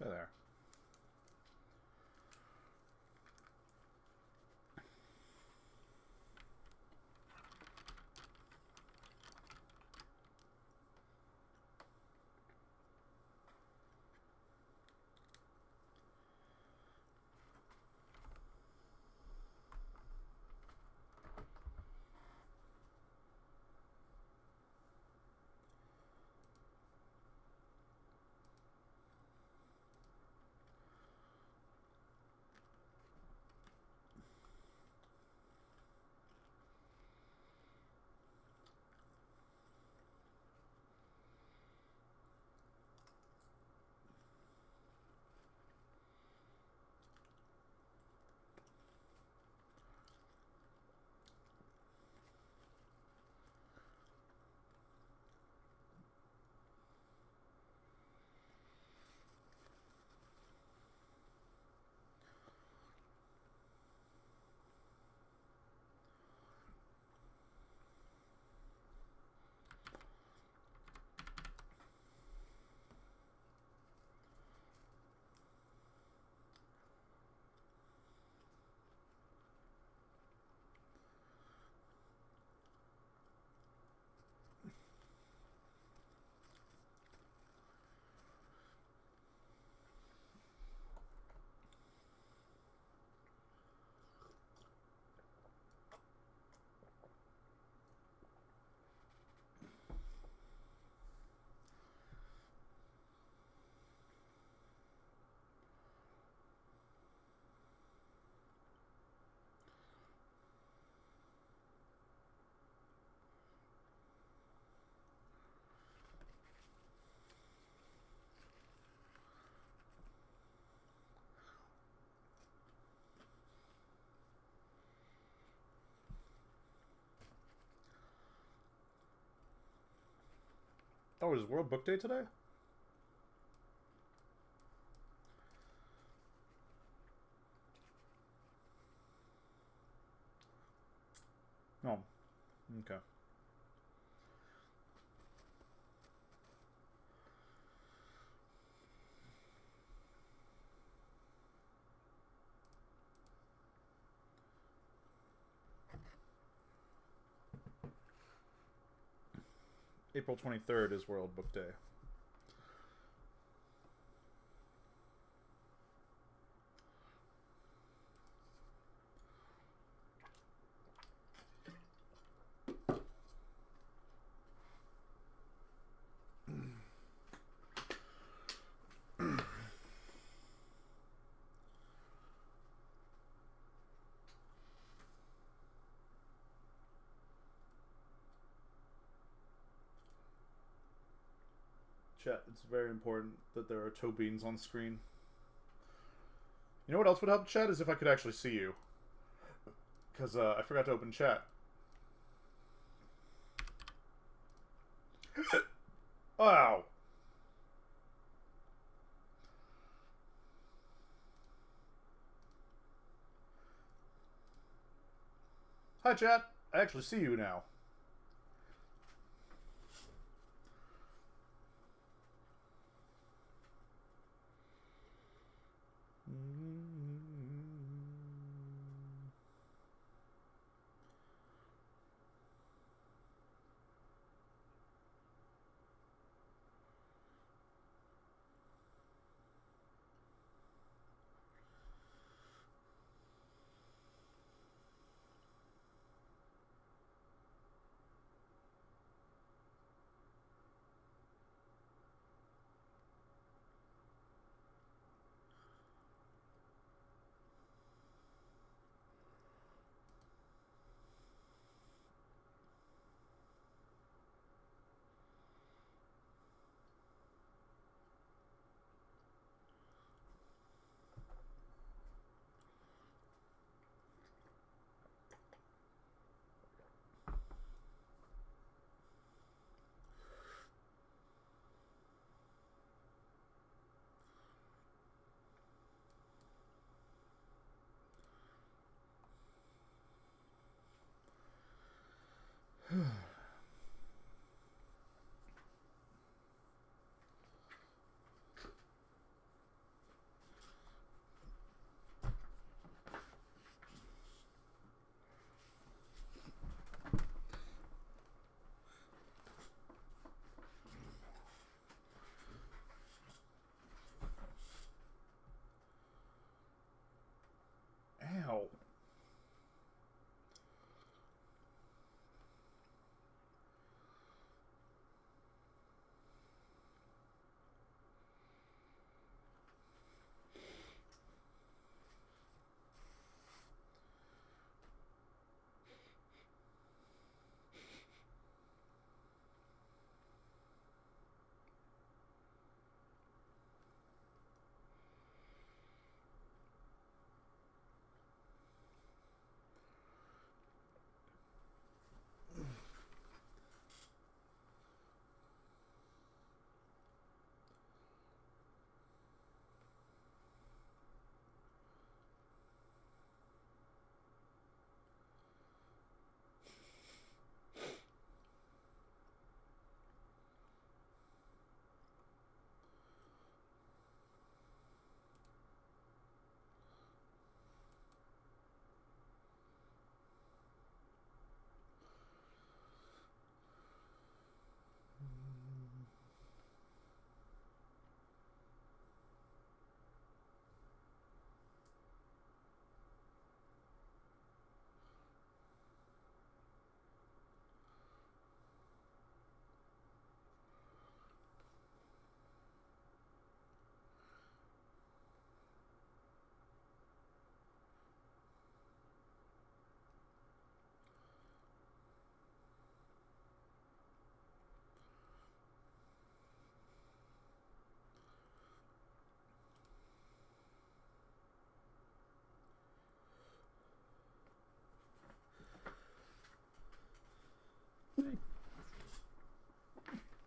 Hey there. Oh, is World Book Day today? Oh, okay. April 23rd is World Book Day. Chat, it's very important that there are toe beans on screen. You know what else would help, chat, is if I could actually see you. Because I forgot to open chat. Wow. Hi, chat. I actually see you now.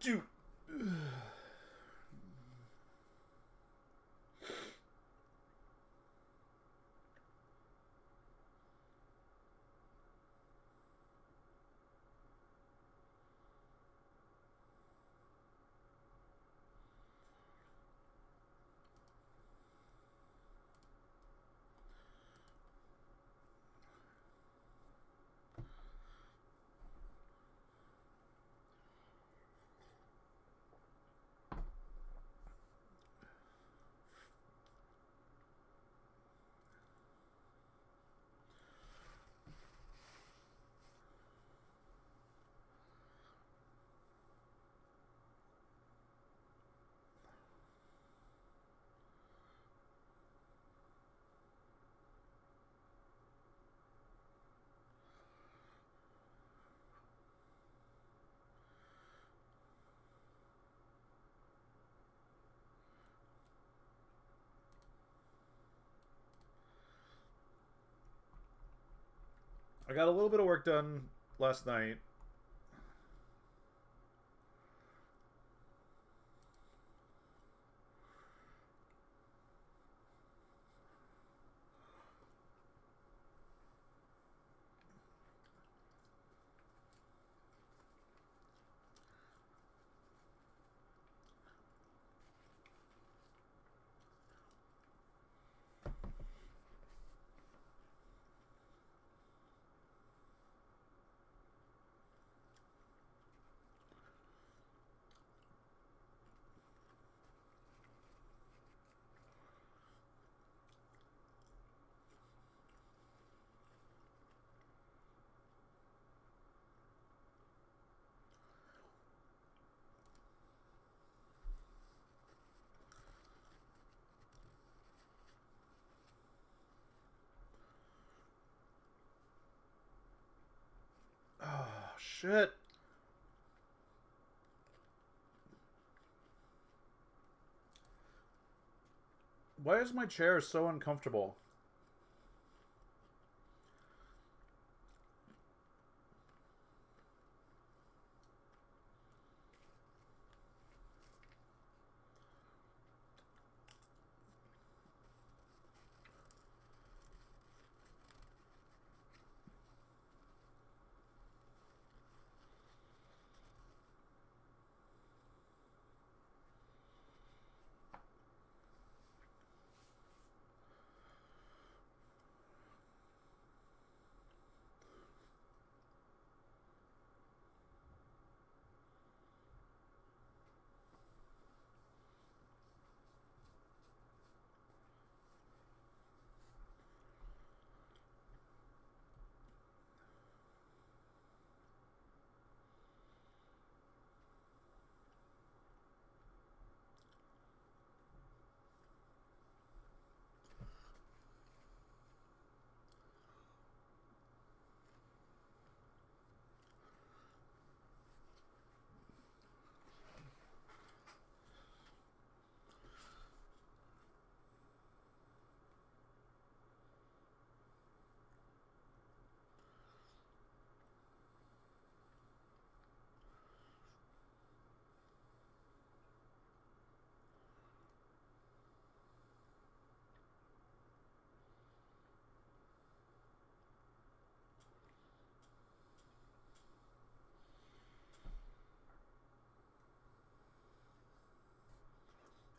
Dude. I got a little bit of work done last night. Oh, shit. Why is my chair so uncomfortable?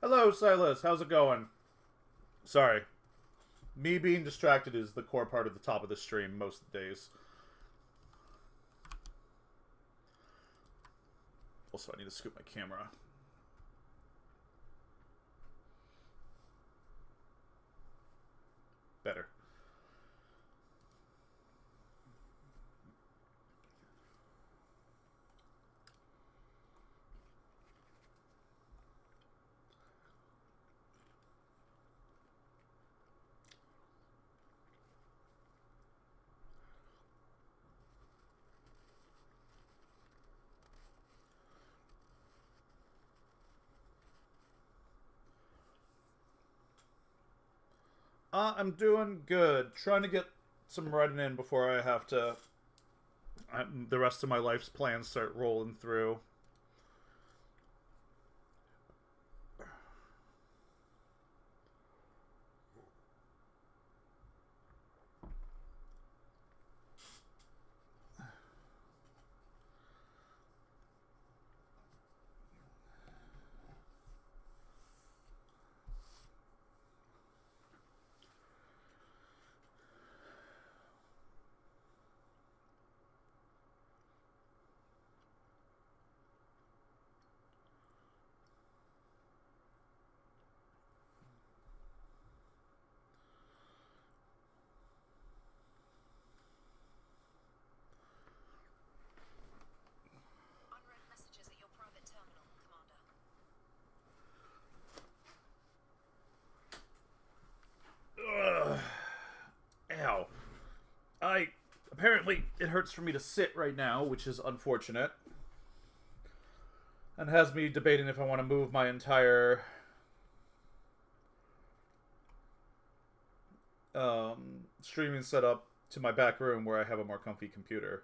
Hello, Silas. How's it going? Sorry. Me being distracted is the core part of the top of the stream most of the days. Also, I need to scoop my camera. Better. I'm doing good. Trying to get some writing in before I have to... the rest of my life's plans start rolling through. it hurts for me to sit right now, which is unfortunate. And has me debating if I want to move my entire streaming setup to my back room where I have a more comfy computer.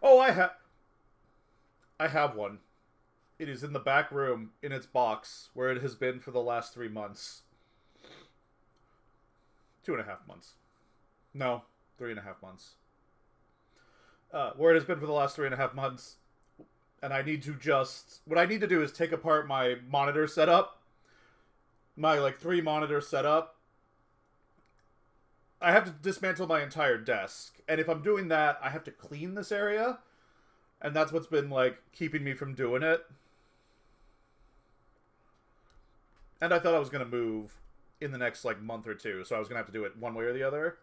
Oh, I have one. It is in the back room in its box where it has been for the last 3 months. 2.5 months. No, 3.5 months. Where it has been for the last 3.5 months. And I need to just... What I need to do is take apart my monitor setup. My, 3-monitor setup. I have to dismantle my entire desk. And if I'm doing that, I have to clean this area. And that's what's been, keeping me from doing it. And I thought I was going to move in the next, month or two. So I was going to have to do it one way or the other.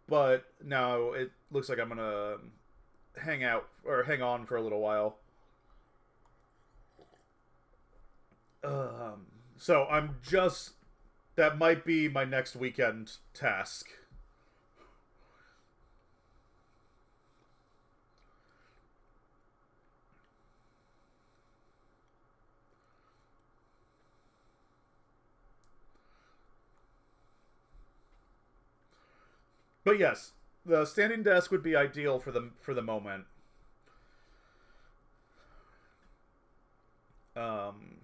But now it looks like I'm going to hang on for a little while. So I'm just... That might be my next weekend task. But yes, the standing desk would be ideal for the moment. Um,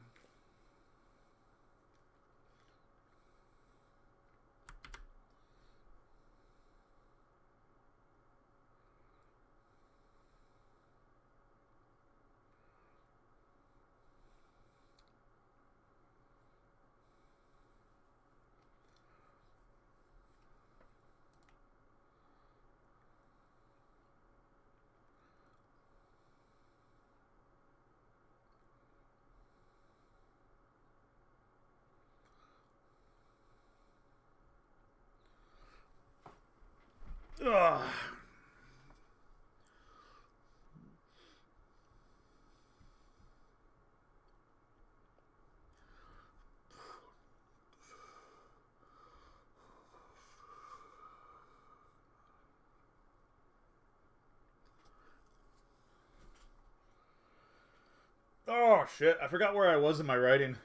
ugh. Oh, shit. I forgot where I was in my writing.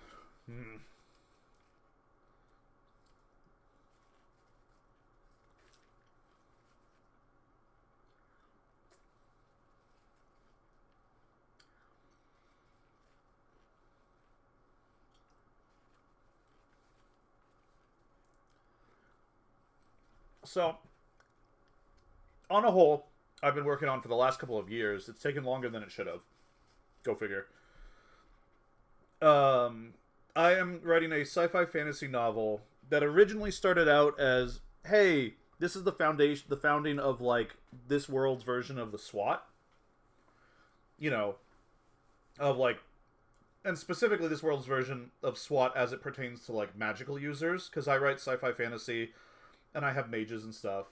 So, on a whole, I've been working on for the last couple of years. It's taken longer than it should have. Go figure. I am writing a sci-fi fantasy novel that originally started out as, hey, this is the founding of this world's version of the SWAT. You know, of and specifically this world's version of SWAT as it pertains to magical users, because I write sci-fi fantasy and I have mages and stuff.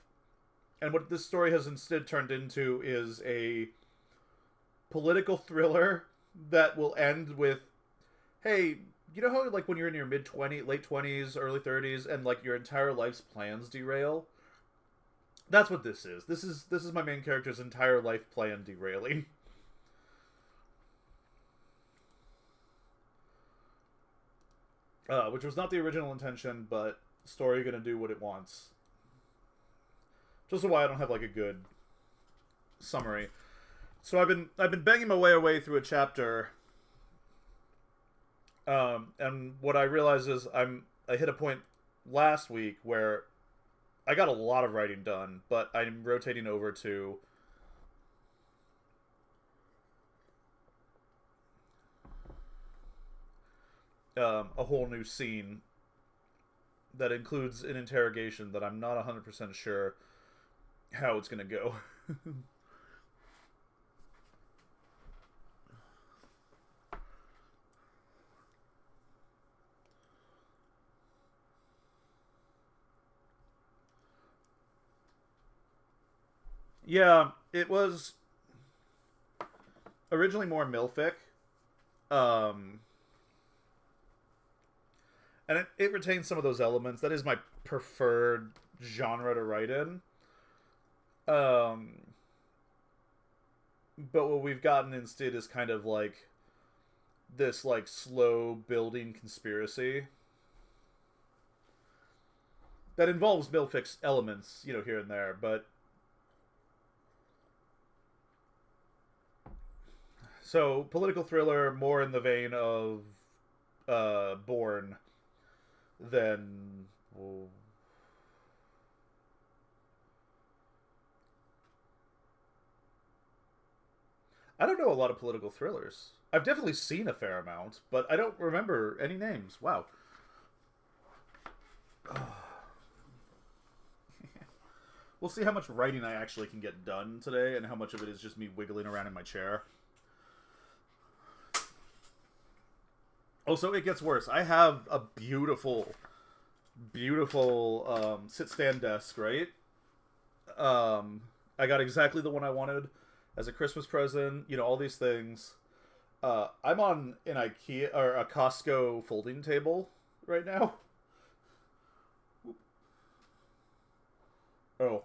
And what this story has instead turned into is a political thriller that will end with, hey, you know how when you're in your late 20s, early 30s, and your entire life's plans derail? That's what this is. This is my main character's entire life plan derailing. Which was not the original intention, but story gonna do what it wants. Just why I don't have a good summary. So I've been banging my way through a chapter, and what I realize is I hit a point last week where I got a lot of writing done, but I'm rotating over to a whole new scene that includes an interrogation that I'm not 100% sure how it's going to go. Yeah, it was originally more milfic. Um, and it retains some of those elements. That is my preferred genre to write in. Um, but what we've gotten instead is kind of like this like slow building conspiracy that involves milfix elements, here and there. But so political thriller, more in the vein of Bourne than. Well, I don't know a lot of political thrillers. I've definitely seen a fair amount, but I don't remember any names. Wow. We'll see how much writing I actually can get done today and how much of it is just me wiggling around in my chair. Also, it gets worse. I have a beautiful, beautiful sit-stand desk, right? I got exactly the one I wanted as a Christmas present. All these things. I'm on an IKEA or a Costco folding table right now. Oh,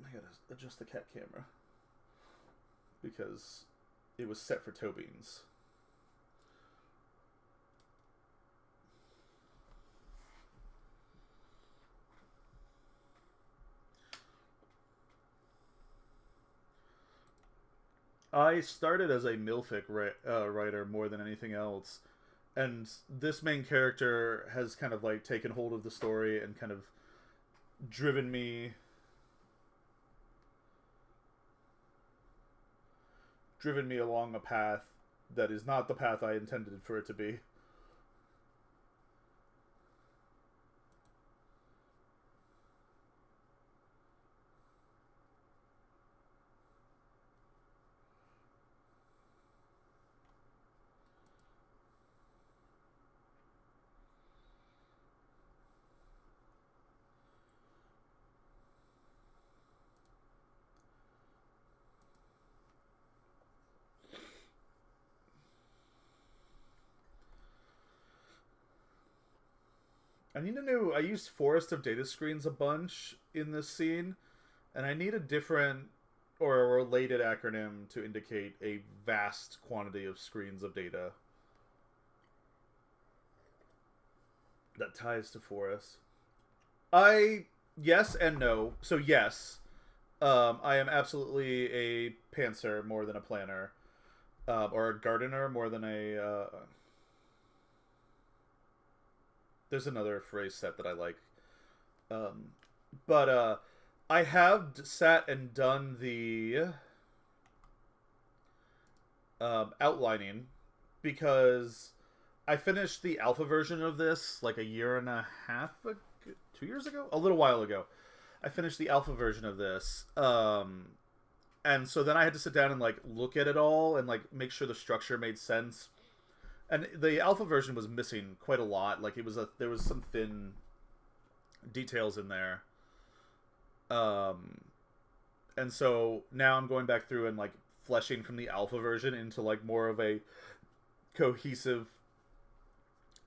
I gotta adjust the cat camera because it was set for toe beans. I started as a milfic writer more than anything else, and this main character has kind of like taken hold of the story and kind of driven me along a path that is not the path I intended for it to be. I need a new. I used Forest of Data Screens a bunch in this scene, and I need a different or a related acronym to indicate a vast quantity of screens of data that ties to Forest. I yes and no. So yes, I am absolutely a pantser more than a planner, or a gardener more than a. There's another phrase set that I like, um, but I have sat and done the outlining because I finished the alpha version of this like a year and a half ago, 2 years ago, a little while ago. I finished the alpha version of this, and so then I had to sit down and like look at it all and like make sure the structure made sense. And the alpha version was missing quite a lot. Like there was some thin details in there. Um, and so now I'm going back through and like fleshing from the alpha version into like more of a cohesive,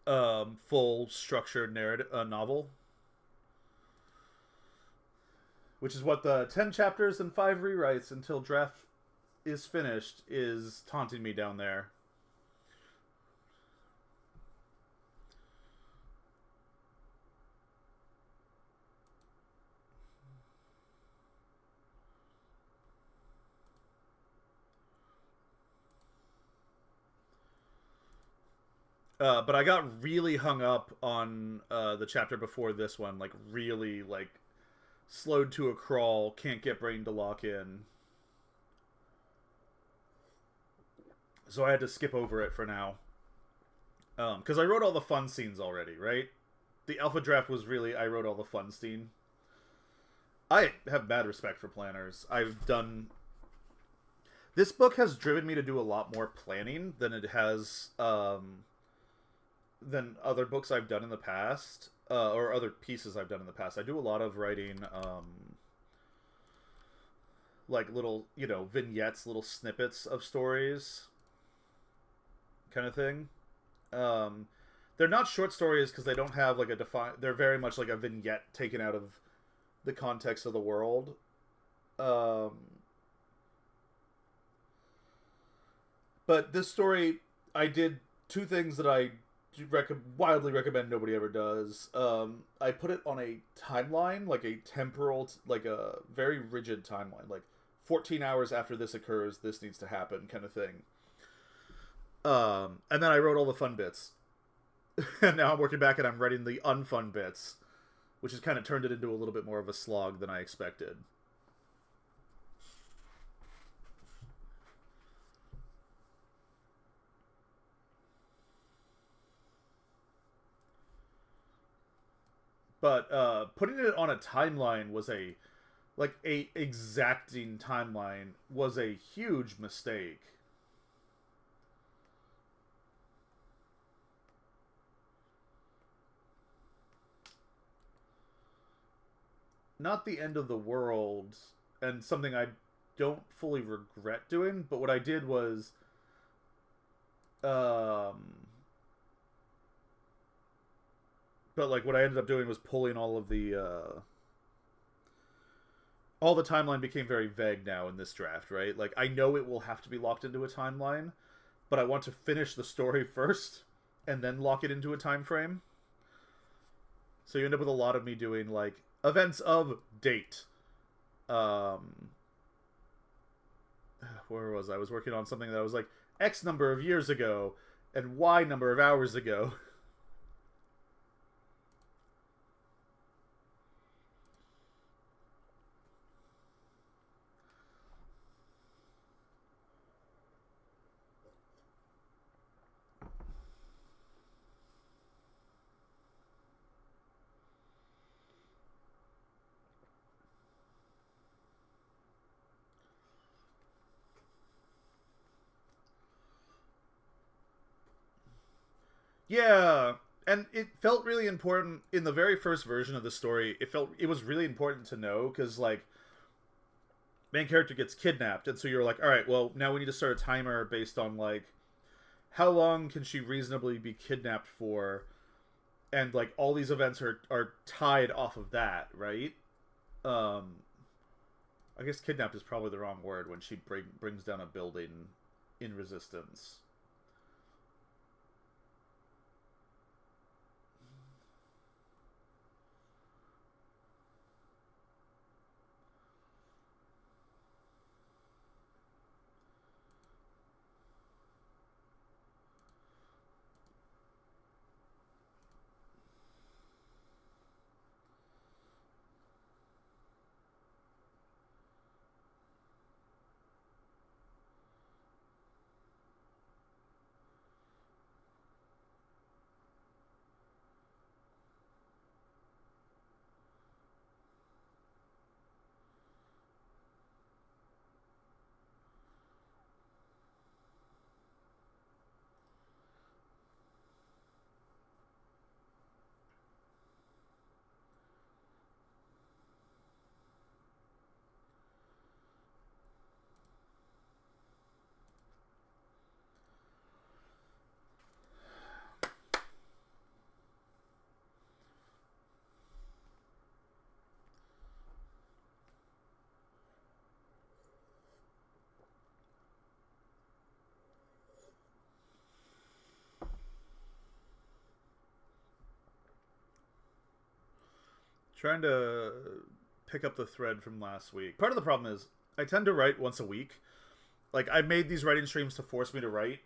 full structured narrative novel, which is what the 10 chapters and 5 rewrites until draft is finished is taunting me down there. But I got really hung up on the chapter before this one, like really like slowed to a crawl, can't get brain to lock in. So I had to skip over it for now. Because I wrote all the fun scenes already, right? The alpha draft was really, I wrote all the fun scene. I have bad respect for planners. I've done This book has driven me to do a lot more planning than it has than other books I've done in the past, or other pieces I've done in the past. I do a lot of writing, like little, vignettes, little snippets of stories, kind of thing. Um, they're not short stories because they don't have like a defined. They're very much like a vignette taken out of the context of the world. Um, but this story, I did two things that I wildly recommend nobody ever does. I put it on a timeline, like a temporal, like a very rigid timeline, like 14 hours after this occurs, this needs to happen, kind of thing. And then I wrote all the fun bits, and now I'm working back and I'm writing the unfun bits, which has kind of turned it into a little bit more of a slog than I expected. But putting it on a timeline was a exacting timeline was a huge mistake. Not the end of the world, and something I don't fully regret doing, but what I did was um but like what I ended up doing was pulling all the timeline became very vague now in this draft, right? Like I know it will have to be locked into a timeline, but I want to finish the story first and then lock it into a time frame. So you end up with a lot of me doing like events of date. Um where was I? I was working on something that was like X number of years ago and Y number of hours ago. Yeah, and it felt really important in the very first version of the story. It was really important to know because like main character gets kidnapped, and so you're like, all right, well now we need to start a timer based on like how long can she reasonably be kidnapped for, and like all these events are tied off of that, right? Um, I guess kidnapped is probably the wrong word when she brings down a building in resistance. Trying to pick up the thread from last week. Part of the problem is I tend to write once a week. Like I made these writing streams to force me to write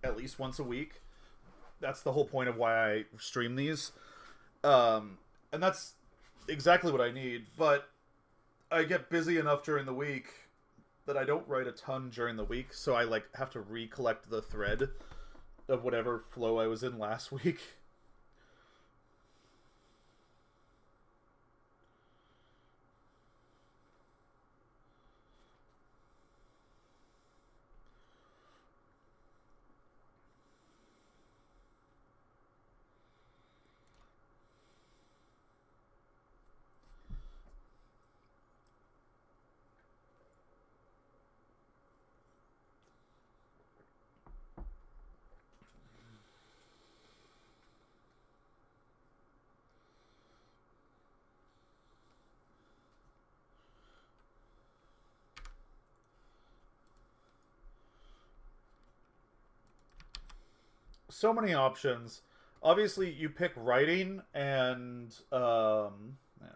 at least once a week. That's the whole point of why I stream these. And that's exactly what I need. But I get busy enough during the week that I don't write a ton during the week, so I like have to recollect the thread of whatever flow I was in last week. so many options. Obviously, you pick writing and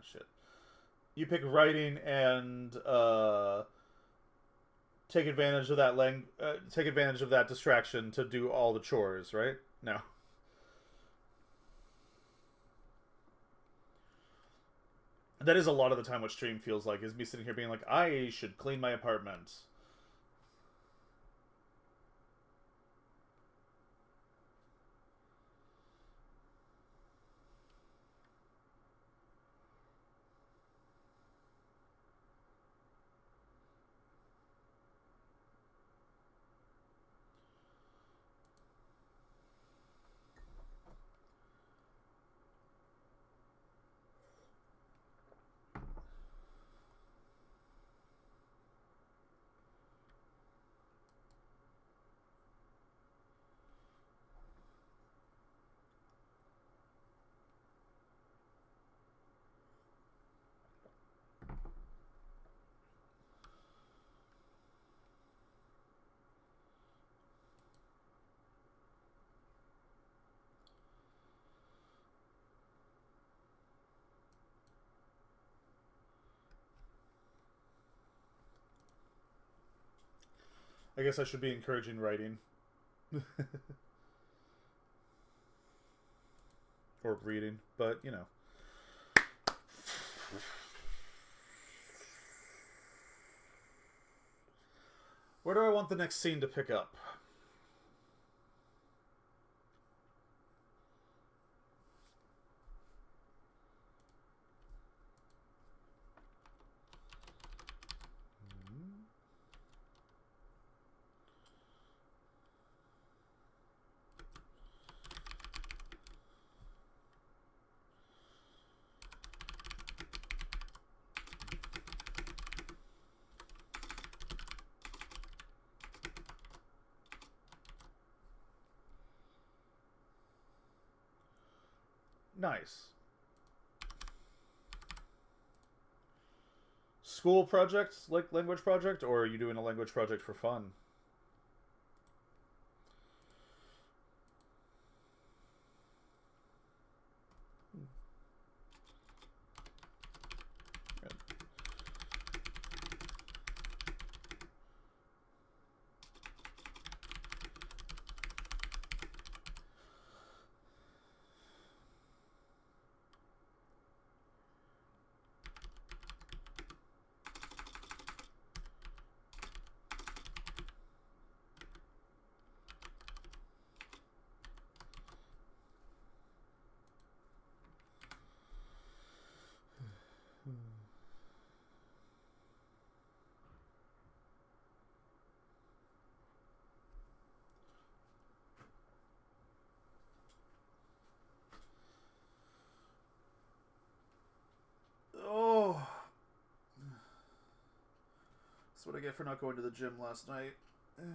shit. You pick writing and take advantage of that take advantage of that distraction to do all the chores, right? No. That is a lot of the time what stream feels like, is me sitting here being like, I should clean my apartment. I guess I should be encouraging writing. Or reading, but, you know. Where do I want the next scene to pick up? Nice. School projects, like language project, or are you doing a language project for fun? Oh. That's what I get for not going to the gym last night. Ew.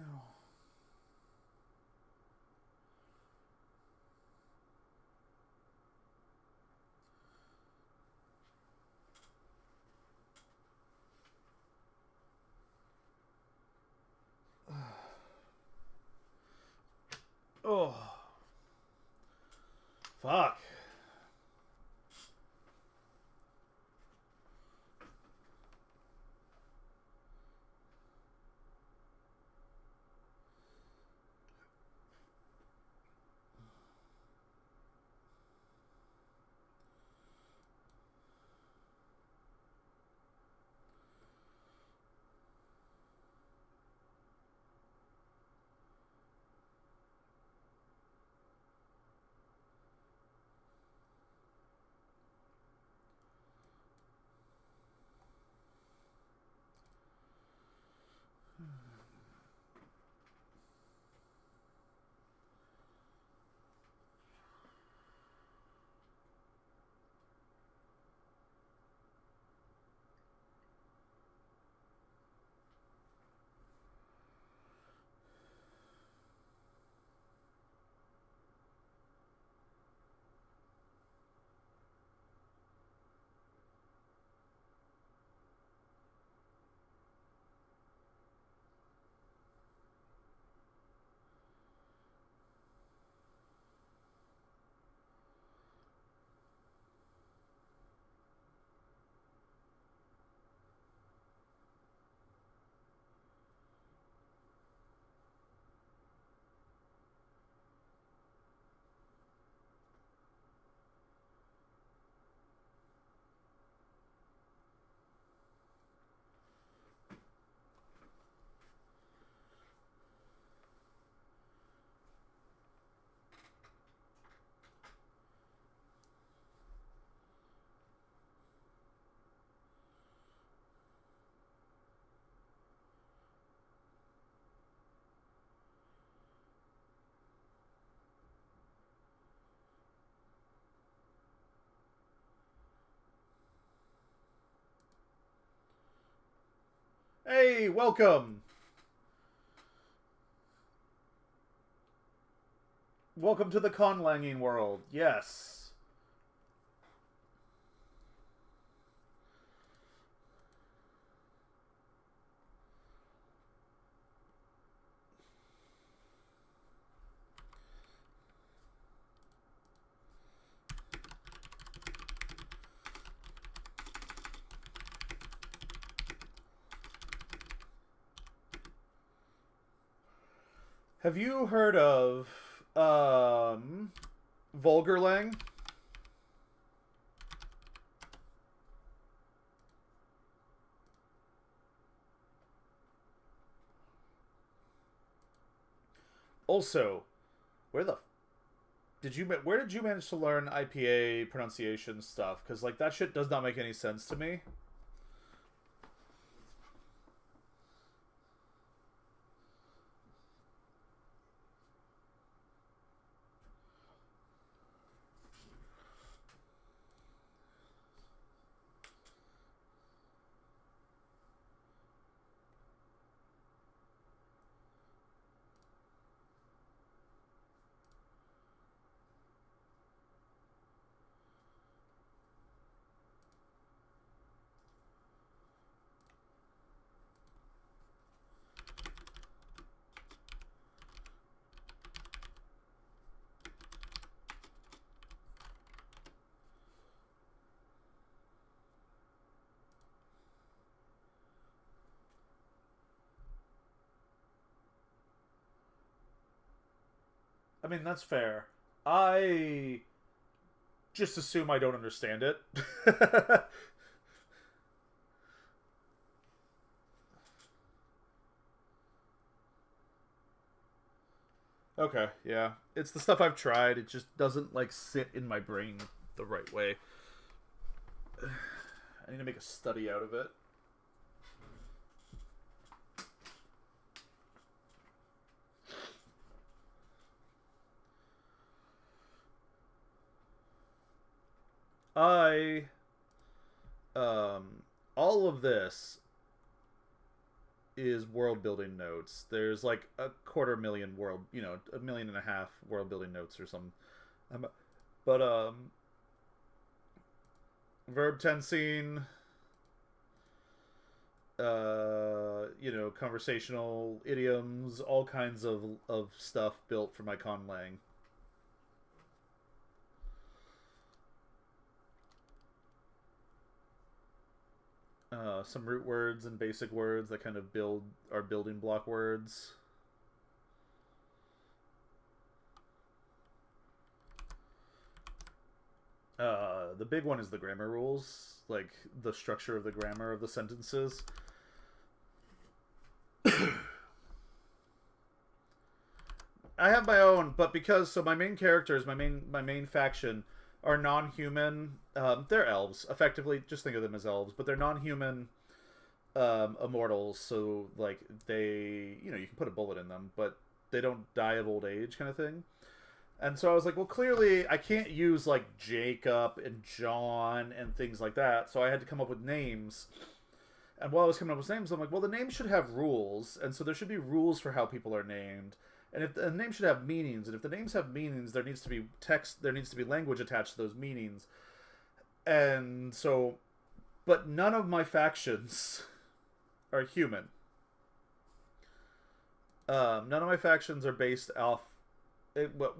Oh. Fuck. Hey, welcome. Welcome to the conlanging world. Yes. Have you heard of Vulgarlang? Also, where the where did you manage to learn IPA pronunciation stuff? Because like that shit does not make any sense to me. I mean, that's fair. I just assume I don't understand it. Okay, yeah. It's the stuff I've tried. It just doesn't like sit in my brain the right way. I need to make a study out of it. I all of this is world building notes. There's like a quarter million world, you know, a million and a half world building notes or something. But verb tensing, you know, conversational idioms, all kinds of stuff built for my conlang. Some root words and basic words that kind of build are building block words. The big one is the grammar rules, like the structure of the grammar of the sentences. I have my own, but because so my main characters, my main faction are non-human. They're elves, effectively. Just think of them as elves, but they're non-human immortals. So like they, you know, you can put a bullet in them, but they don't die of old age, kind of thing. And so I was like, well, clearly I can't use like Jacob and John and things like that. So I had to come up with names. And while I was coming up with names, I'm like, well, the names should have rules, and so there should be rules for how people are named. And if the name should have meanings, and if the names have meanings, there needs to be text, there needs to be language attached to those meanings. And so, but none of my factions are human. None of my factions are based off.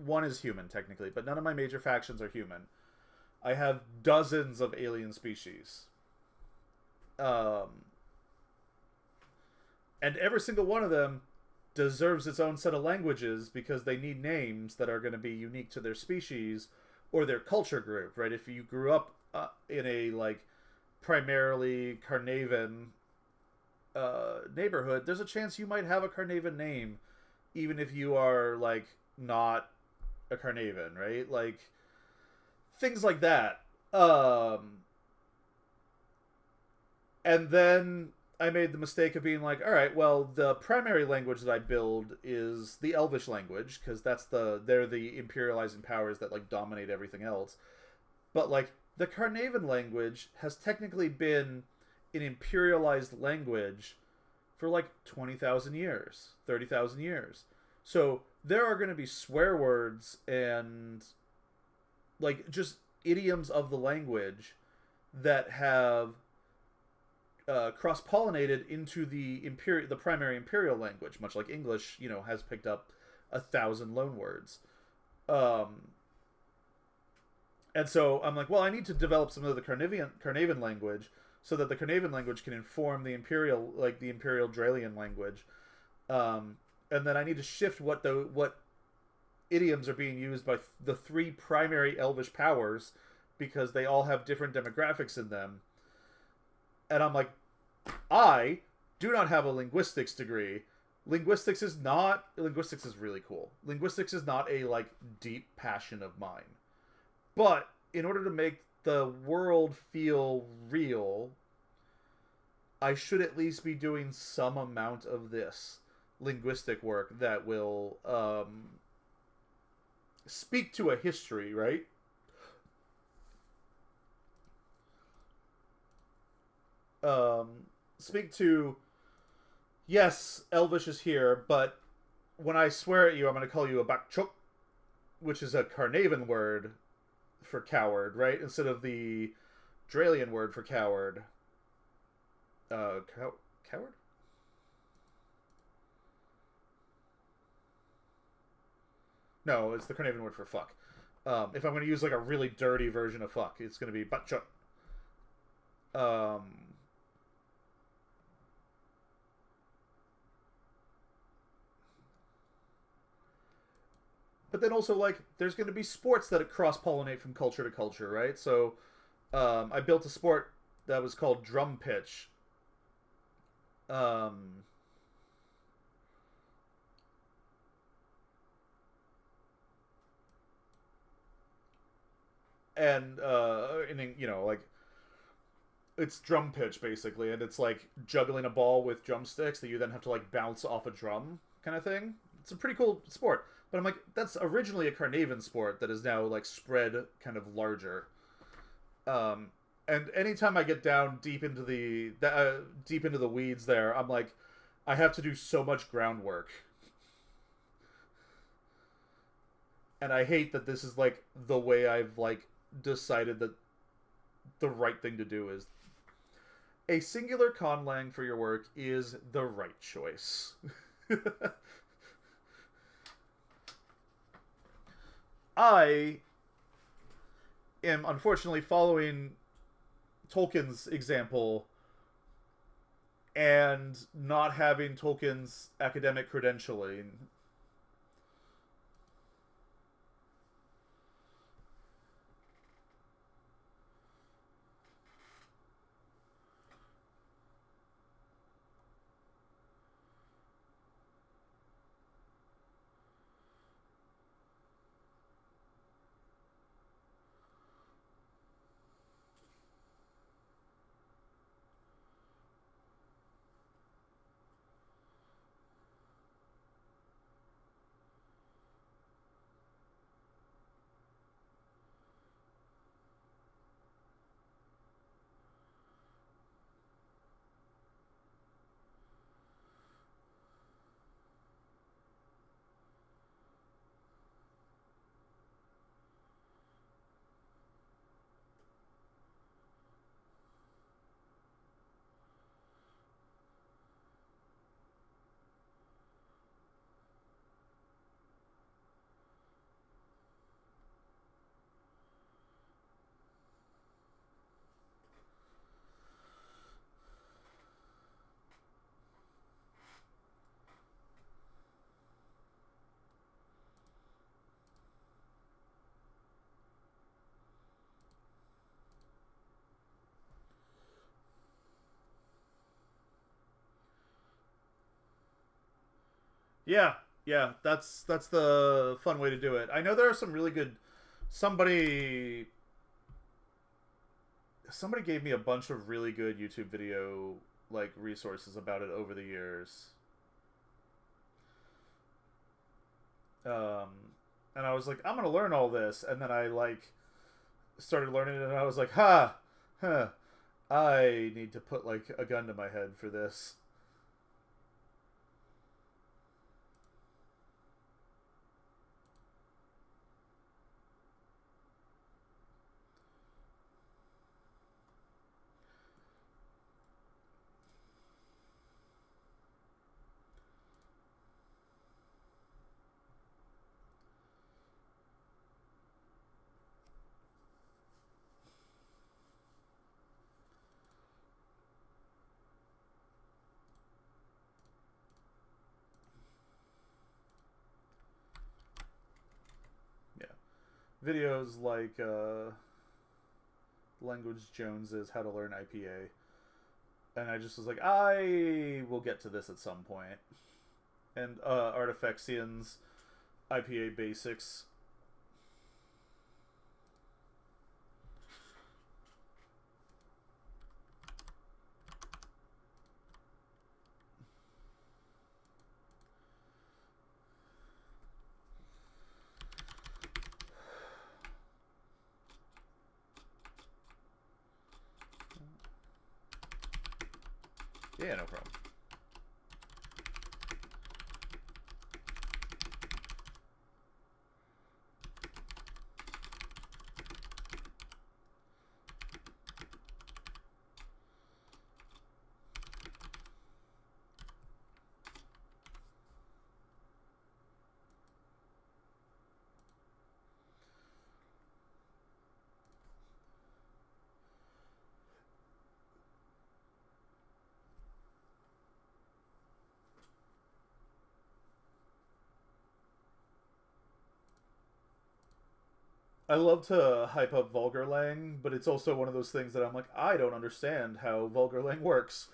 One is human technically, but none of my major factions are human. I have dozens of alien species. Um, and every single one of them deserves its own set of languages because they need names that are going to be unique to their species or their culture group, right? If you grew up in a like primarily Carnavan neighborhood, there's a chance you might have a Carnavan name, even if you are like not a Carnavan, right? Like things like that. And then I made the mistake of being like, all right, well, the primary language that I build is the Elvish language because they're the imperializing powers that like dominate everything else. But like the Carnavan language has technically been an imperialized language for like 20,000 years, 30,000 years. So there are going to be swear words and like just idioms of the language that have cross pollinated into the primary imperial language, much like English, has picked up 1,000 loan words. And so I'm like, well, I need to develop some of the Carnavan language so that the Carnavan language can inform the imperial Dralian language. And then I need to shift what idioms are being used by the three primary Elvish powers because they all have different demographics in them. And I'm like, I do not have a linguistics degree. Linguistics is really cool. Linguistics is not a like deep passion of mine. But in order to make the world feel real, I should at least be doing some amount of this linguistic work that will speak to a history, right? Speak to, yes, Elvish is here, but when I swear at you, I'm going to call you a Bakchuk, which is a Carnavan word for coward, right? Instead of the Dralian word for coward. Coward? No, it's the Carnavan word for fuck. If I'm going to use like a really dirty version of fuck, it's going to be Bakchuk. But then also, like, there's going to be sports that cross-pollinate from culture to culture, right? So, I built a sport that was called drum pitch. And like, it's drum pitch, basically, and it's, like, juggling a ball with drumsticks that you then have to, like, bounce off a drum kind of thing. It's a pretty cool sport. But I'm like, that's originally a Carnavan sport that is now, like, spread kind of larger. And anytime I get down deep into the weeds there, I'm like, I have to do so much groundwork. And I hate that this is, like, the way I've, like, decided that the right thing to do is. A singular conlang for your work is the right choice. I am unfortunately following Tolkien's example and not having Tolkien's academic credentialing. Yeah, yeah, that's the fun way to do it. I know there are some really good. Somebody somebody gave me a bunch of really good YouTube video like resources about it over the years. Um, and I was like, I'm gonna learn all this, and then I like started learning it, and I was like, huh, I need to put like a gun to my head for this. videos like Language Jones's How to Learn IPA, and I just was like, I will get to this at some point. And Artifexian's IPA Basics. Yeah, no problem. I love to hype up Vulgarlang, but it's also one of those things that I'm like, I don't understand how Vulgarlang works.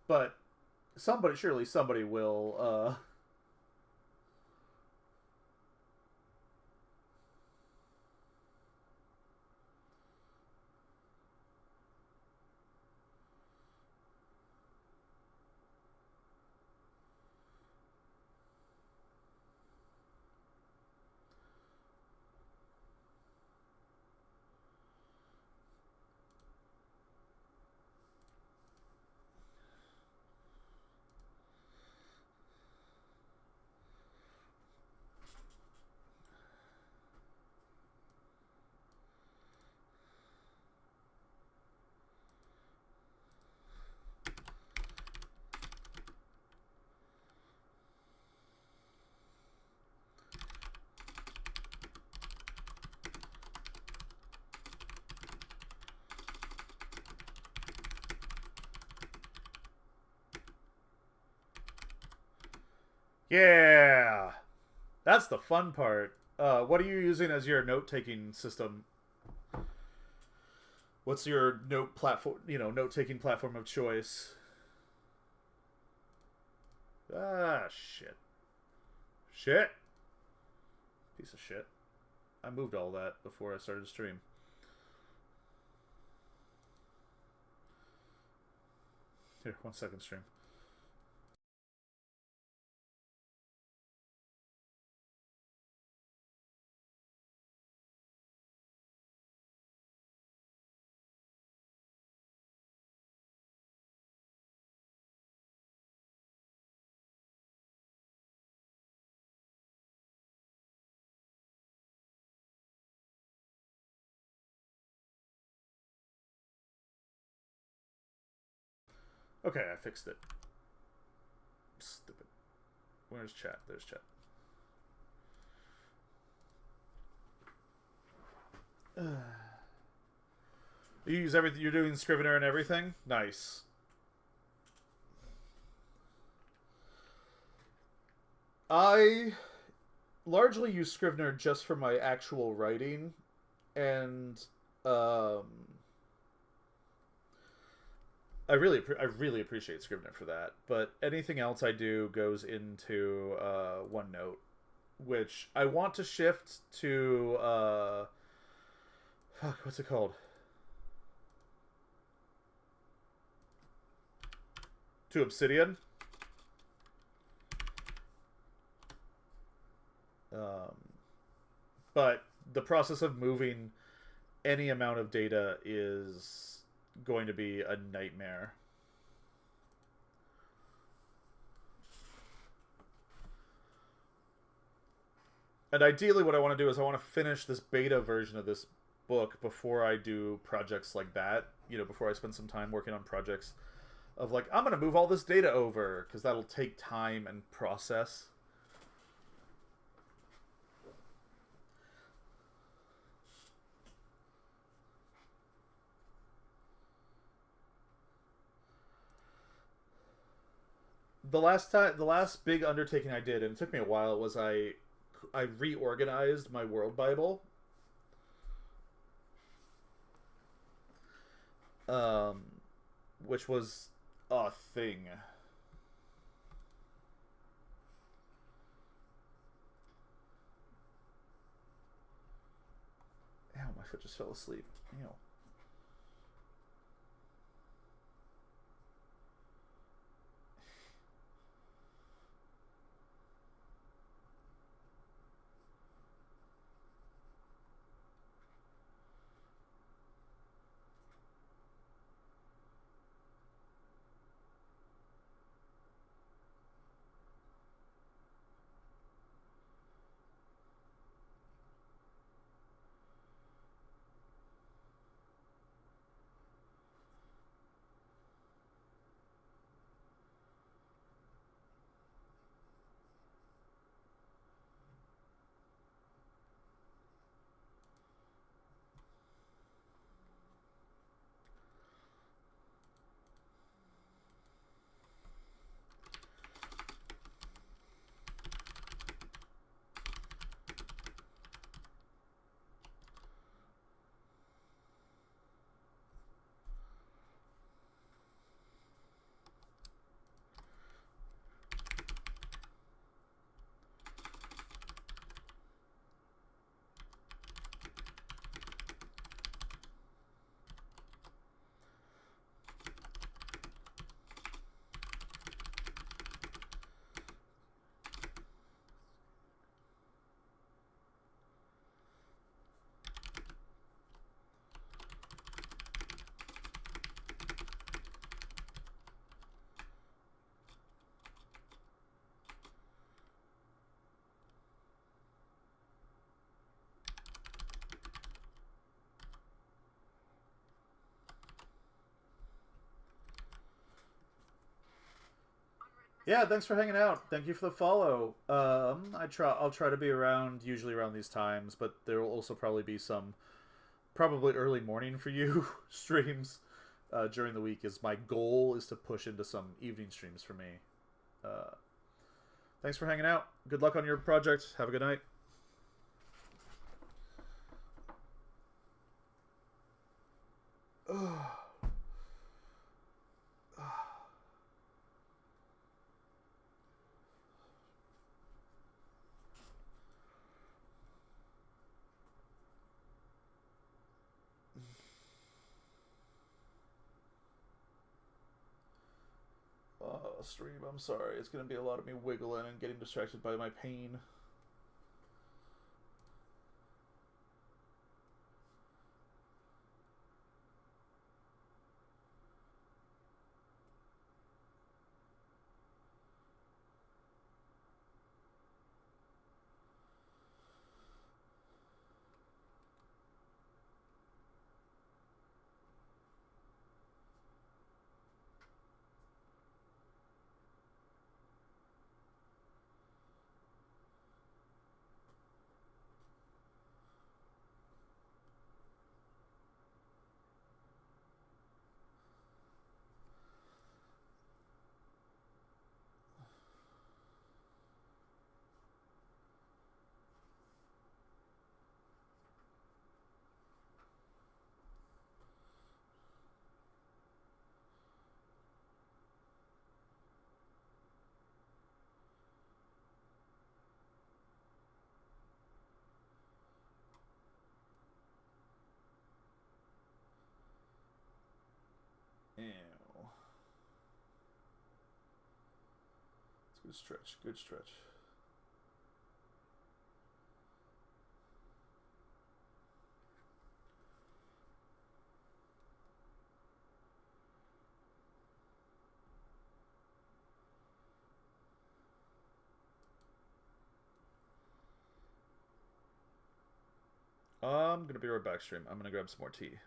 But surely somebody will. Yeah, that's the fun part. What are you using as your note-taking system? What's your note platform? Note-taking platform of choice. Ah, shit. Shit. Piece of shit. I moved all that before I started to stream. Here, 1 second, stream. Okay, I fixed it. Stupid. Where's chat? There's chat. You use everything. You're doing Scrivener and everything. Nice. I largely use Scrivener just for my actual writing, and um, I really appreciate Scrivener for that. But anything else I do goes into OneNote, which I want to shift to fuck, what's it called? To Obsidian. Um, but the process of moving any amount of data is going to be a nightmare. And ideally, what I want to do is I want to finish this beta version of this book before I do projects like that. Before I spend some time working on projects of like, I'm going to move all this data over, because that'll take time and process. The last big undertaking I did, and it took me a while, was I reorganized my world Bible, um, which was a thing. Ow, my foot just fell asleep. Ew. Yeah, thanks for hanging out. Thank you for the follow. I'll try to be around usually around these times, but there will also probably be some probably early morning for you streams during the week. Is my goal is to push into some evening streams for me. Uh, Thanks for hanging out. Good luck on your project. Have a good night. Stream, I'm sorry. It's going to be a lot of me wiggling and getting distracted by my pain. Ew. It's a good stretch. Good stretch. I'm gonna be right back, stream. I'm gonna grab some more tea.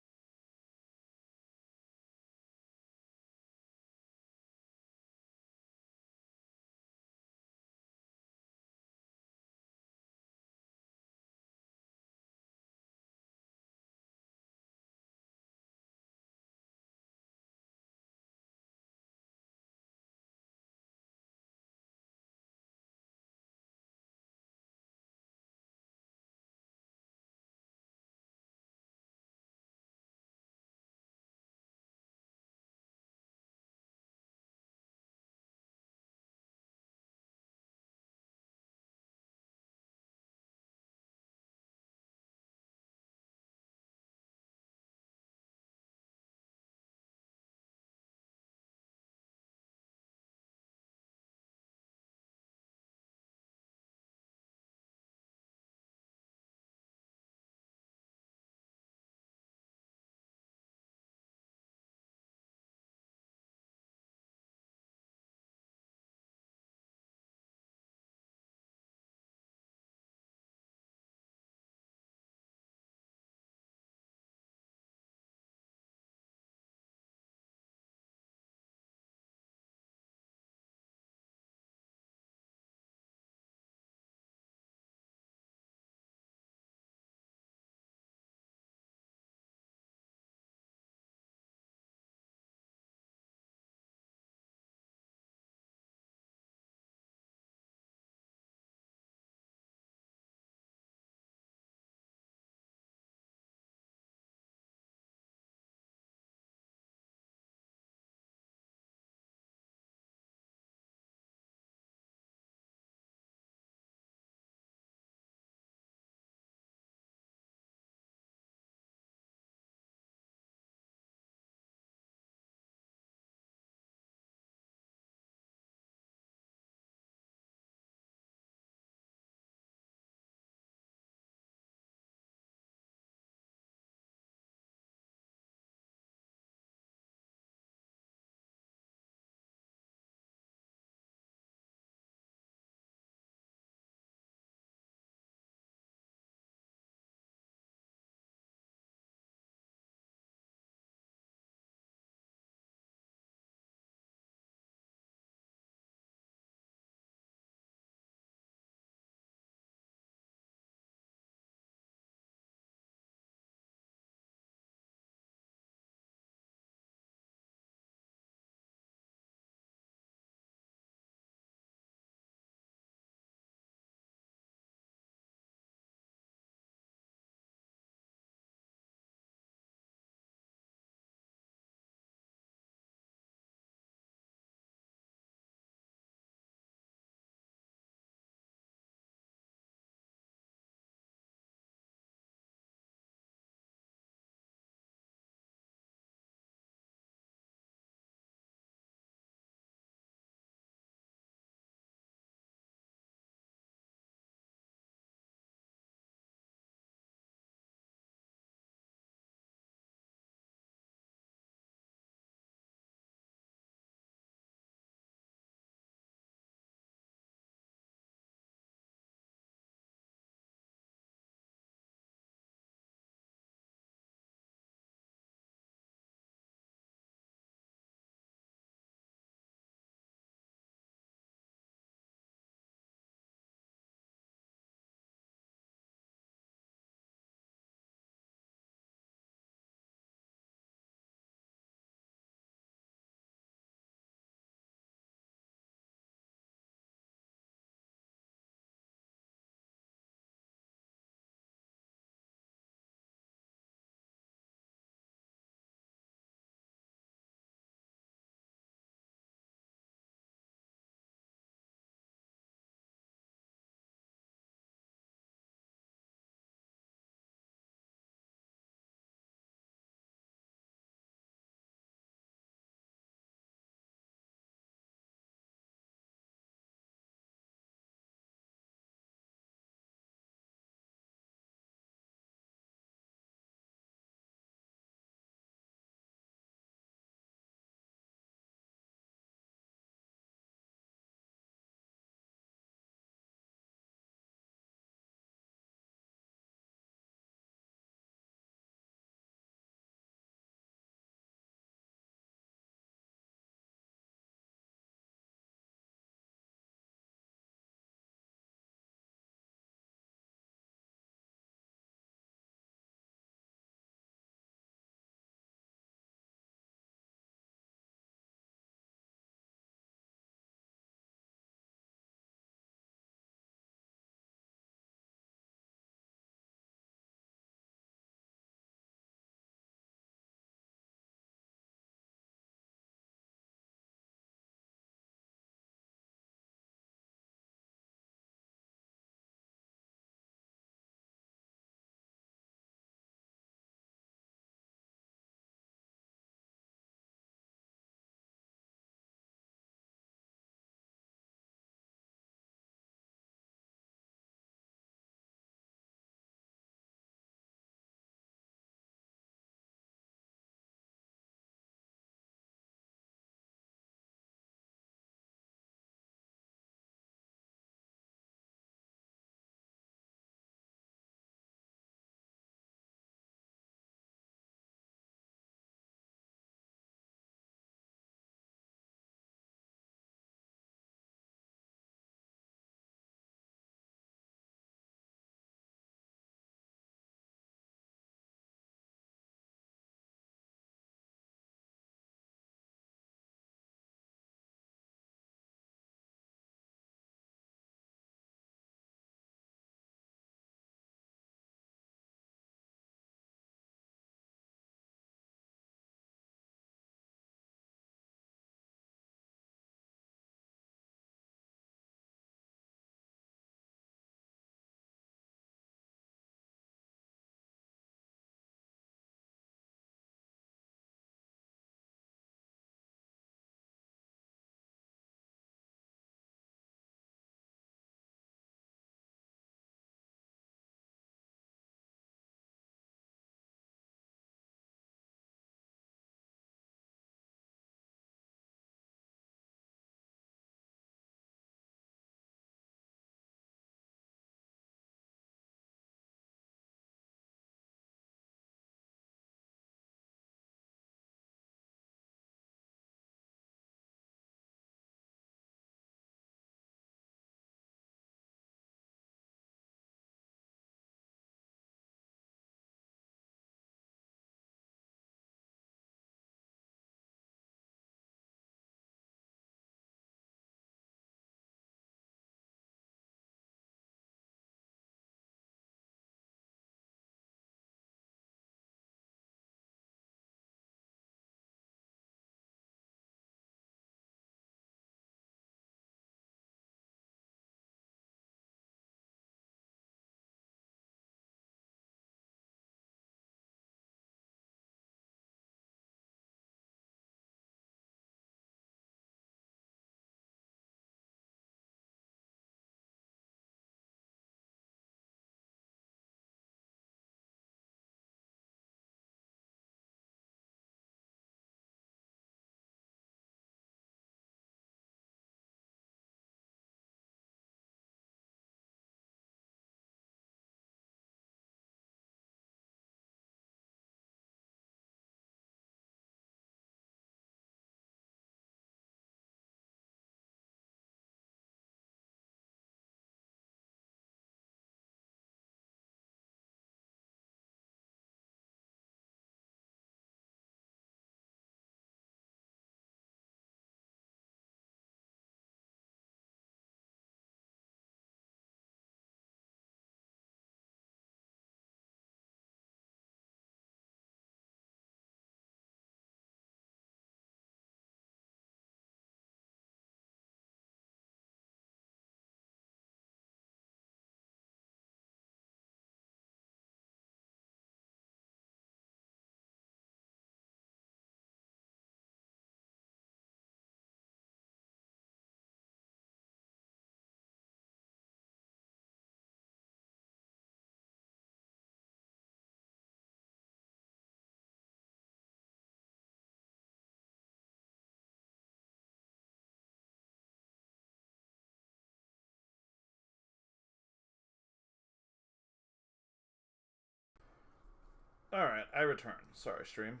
Alright, I return. Sorry, stream.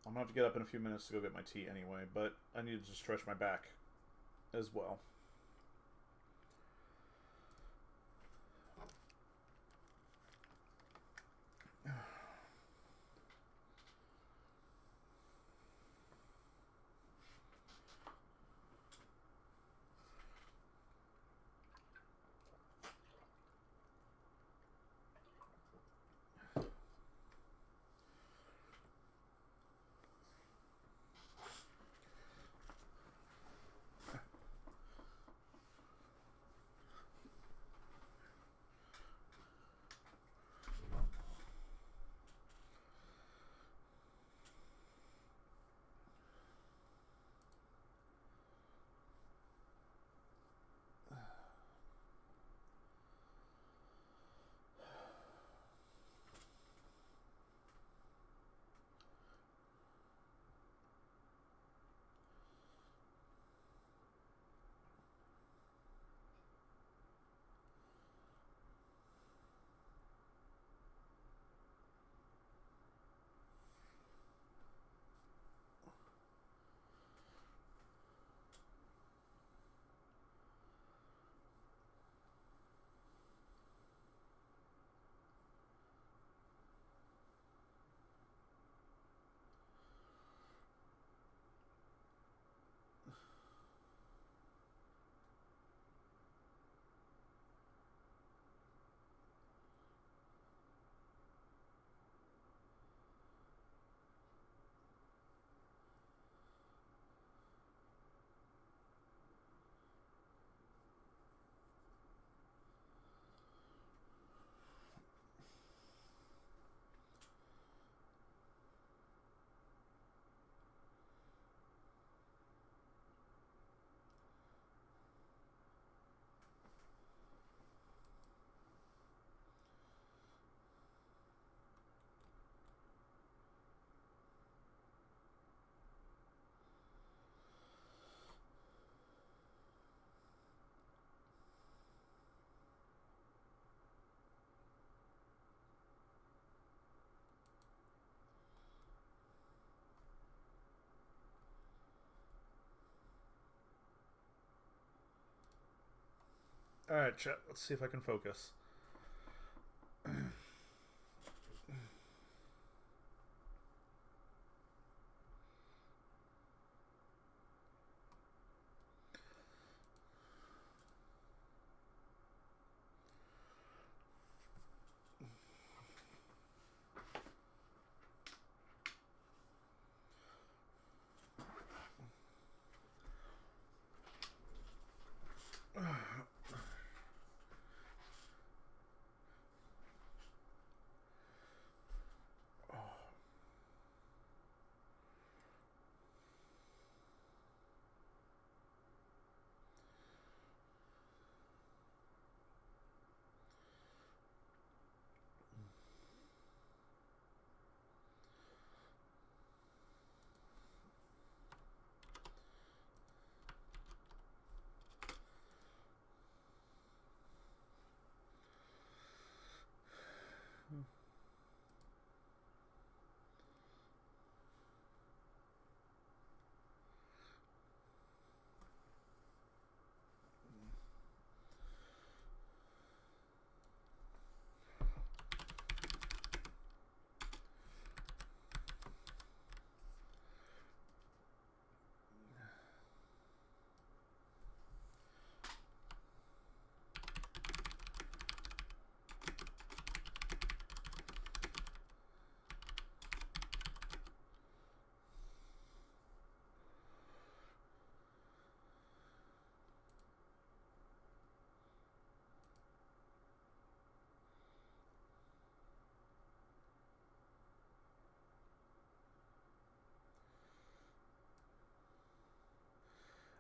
I'm gonna have to get up in a few minutes to go get my tea anyway, but I need to stretch my back as well. Alright, chat. Let's see if I can focus.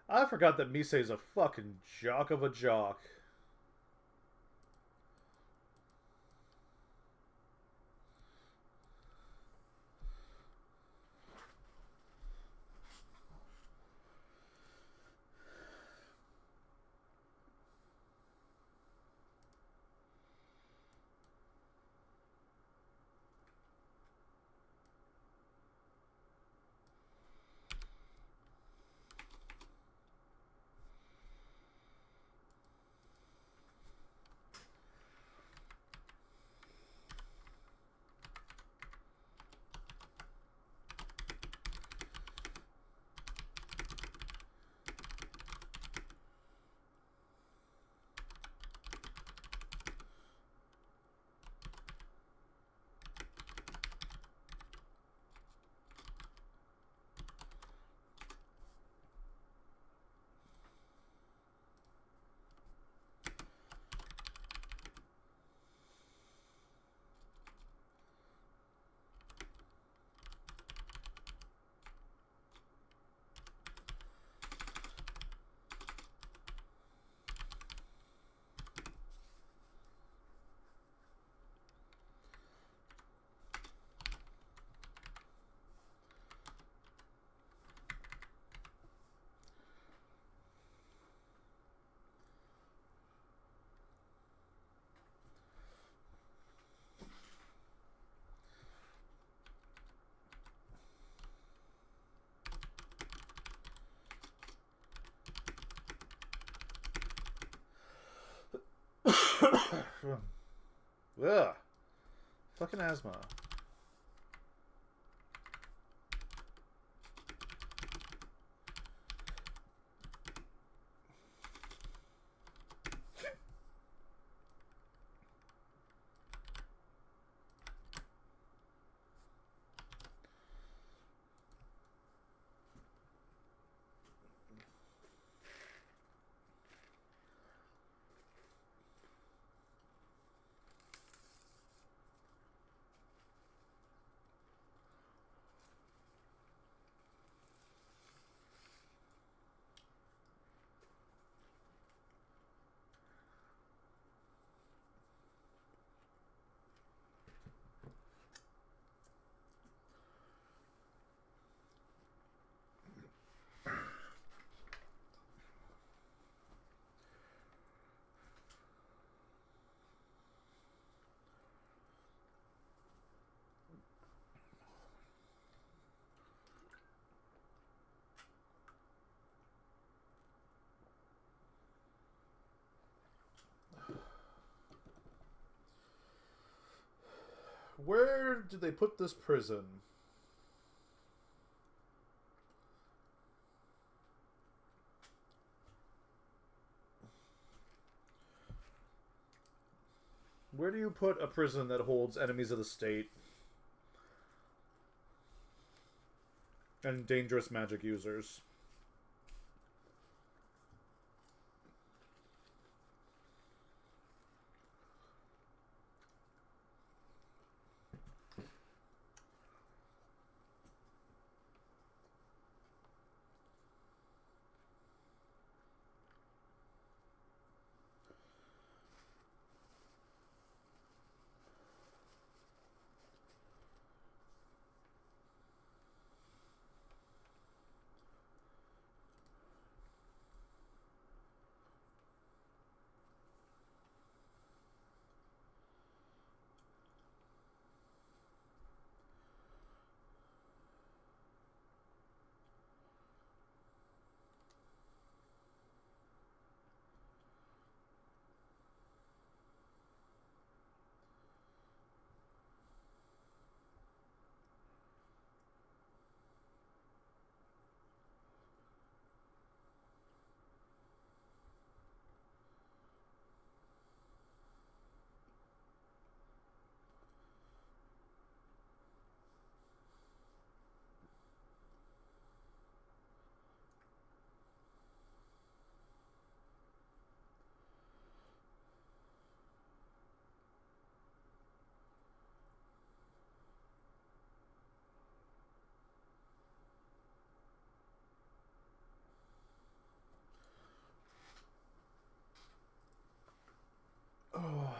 I forgot that Misei's a fucking jock of a jock. Ugh. Fucking asthma. Where did they put this prison? Where do you put a prison that holds enemies of the state and dangerous magic users? Oh.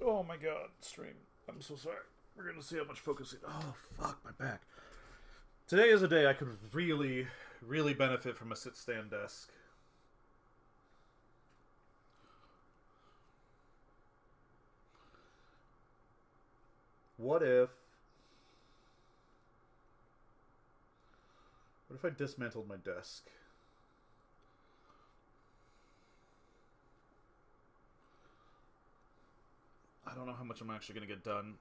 Oh my god, stream. I'm so sorry. We're gonna see how much focusing. Oh, fuck, my back. Today is a day I could really, really benefit from a sit-stand desk. What if... What if I dismantled my desk? I don't know how much I'm actually going to get done.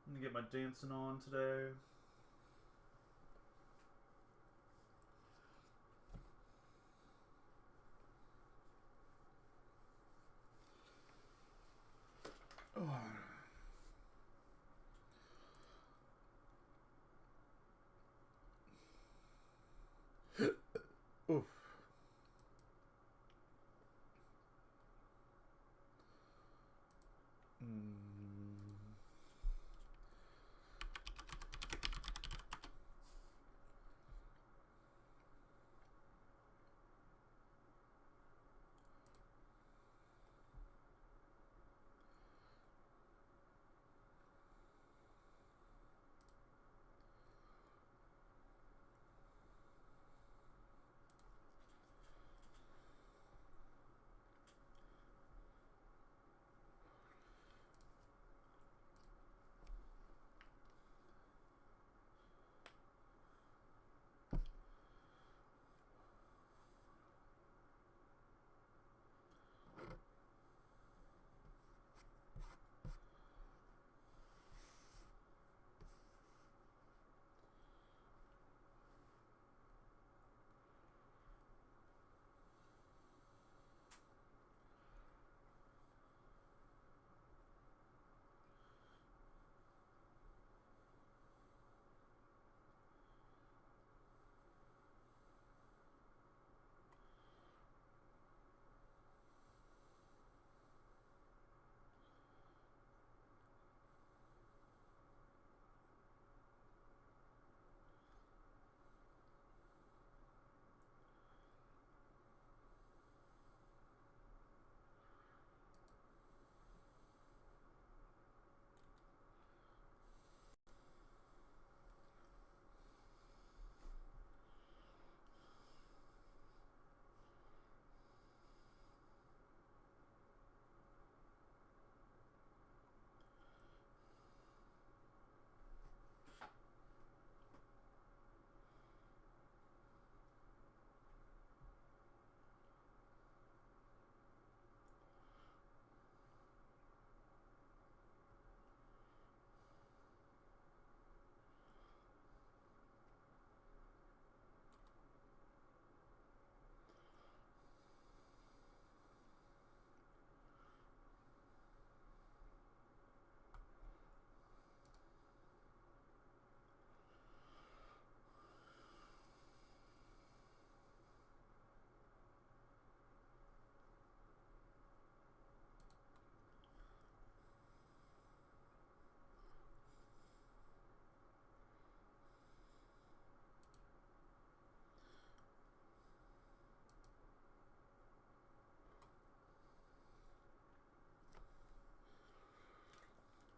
I'm going to get my dancing on today. Oof.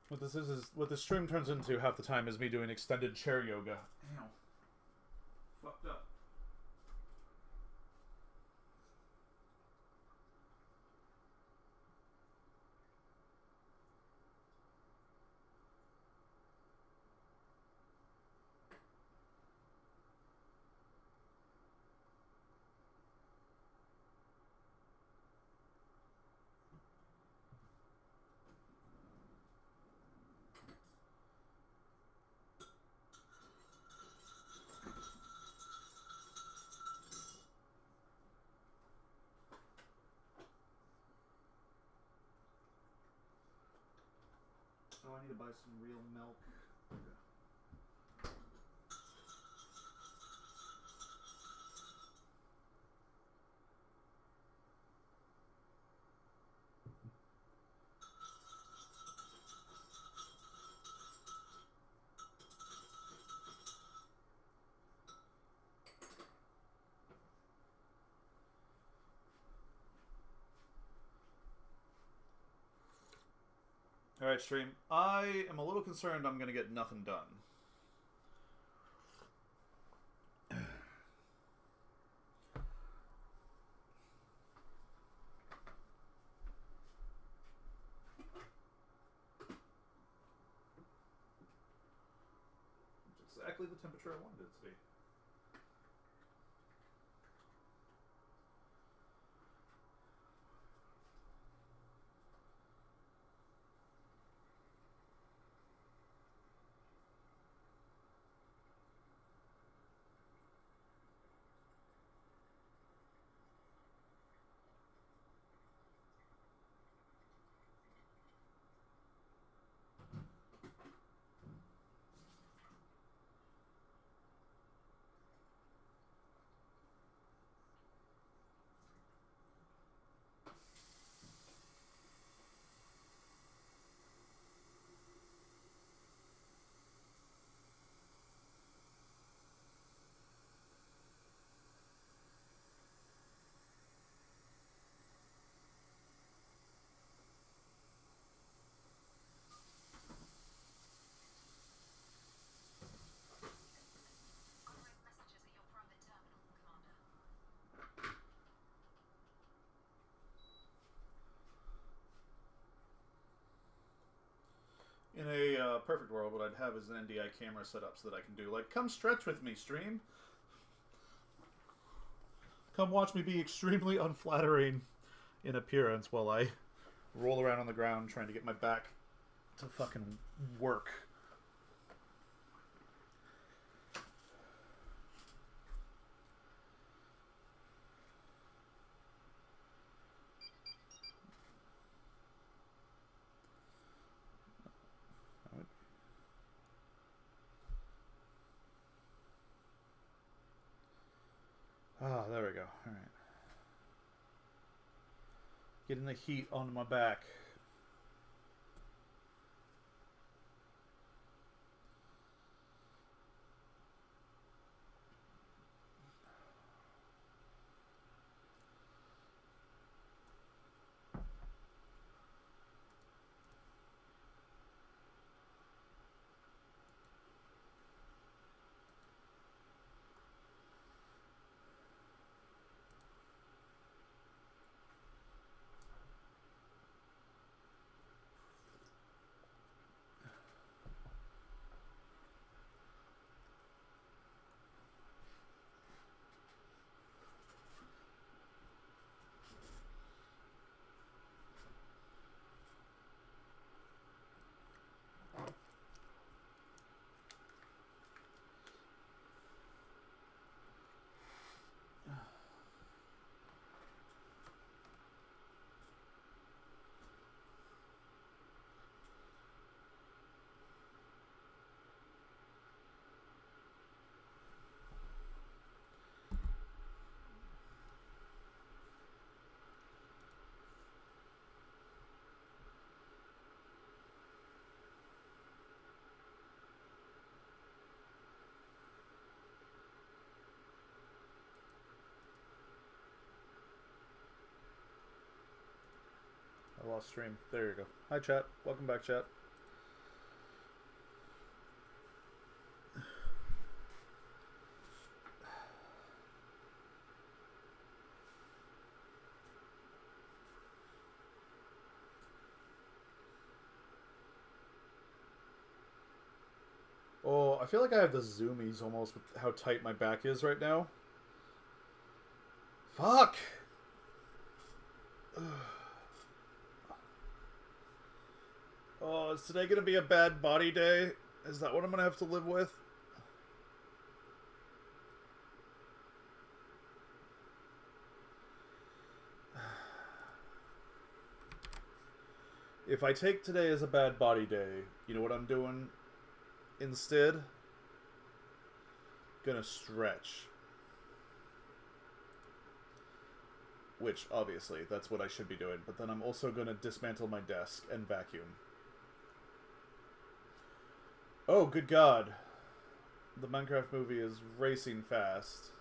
What this is what the stream turns into half the time is me doing extended chair yoga. Ow. Fucked up. Oh, I need to buy some real milk. Alright, stream. I am a little concerned I'm going to get nothing done. It's exactly the temperature I wanted it to be. In a perfect world, what I'd have is an NDI camera set up so that I can do, like, come stretch with me, stream. Come watch me be extremely unflattering in appearance while I roll around on the ground trying to get my back to fucking work. Ah, there we go. All right. Getting the heat onto my back. I lost stream. There you go. Hi, chat. Welcome back, chat. Oh, I feel like I have the zoomies almost with how tight my back is right now. Fuck! Oh, is today gonna be a bad body day? Is that what I'm gonna have to live with? If I take today as a bad body day, you know what I'm doing instead? Gonna stretch. Which, obviously, that's what I should be doing. But then I'm also gonna dismantle my desk and vacuum. Oh, good God. The Minecraft movie is racing fast.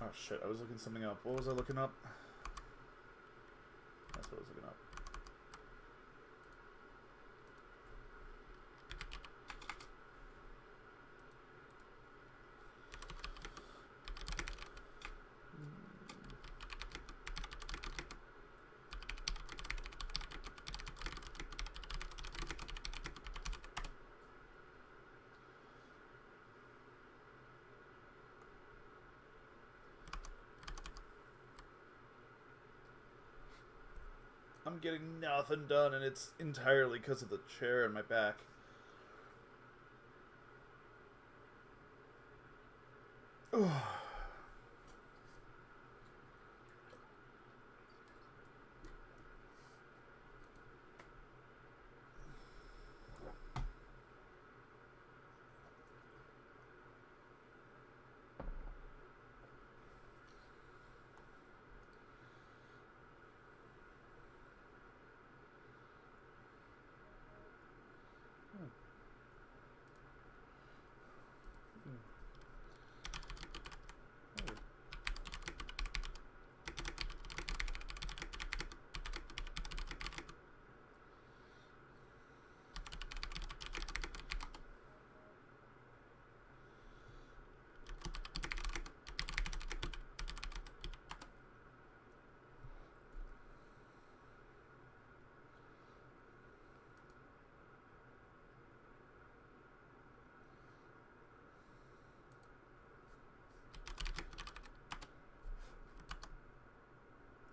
Oh shit, I was looking something up. What was I looking up? That's what I was looking up. I'm getting nothing done, and it's entirely because of the chair and my back.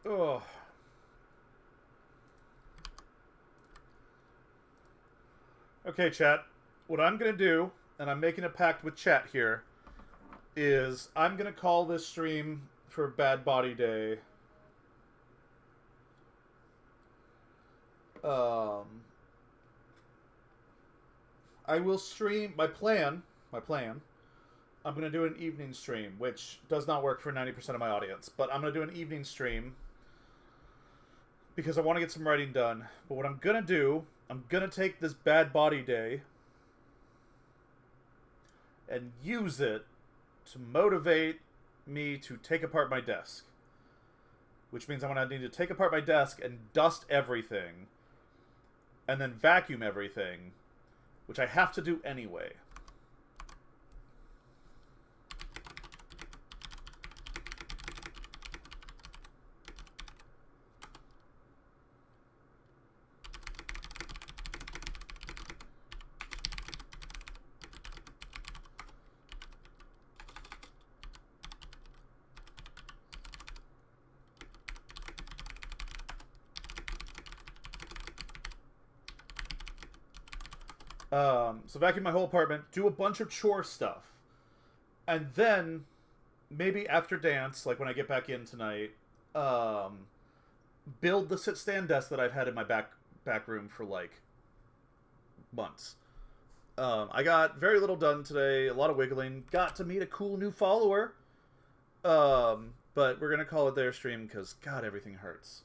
Oh. Okay, chat. What I'm going to do, and I'm making a pact with chat here, is I'm going to call this stream for Bad Body Day. I will stream, my plan, I'm going to do an evening stream, which does not work for 90% of my audience, but I'm going to do an evening stream because I want to get some writing done. But what I'm going to do, I'm going to take this Bad Body Day and use it to motivate me to take apart my desk. Which means I'm going to need to take apart my desk and dust everything. And then vacuum everything. Which I have to do anyway. So vacuum my whole apartment, do a bunch of chore stuff. And then, maybe after dance, like when I get back in tonight, build the sit-stand desk that I've had in my back room for, like, months. I got very little done today, a lot of wiggling. Got to meet a cool new follower. But we're going to call it their stream because, God, everything hurts.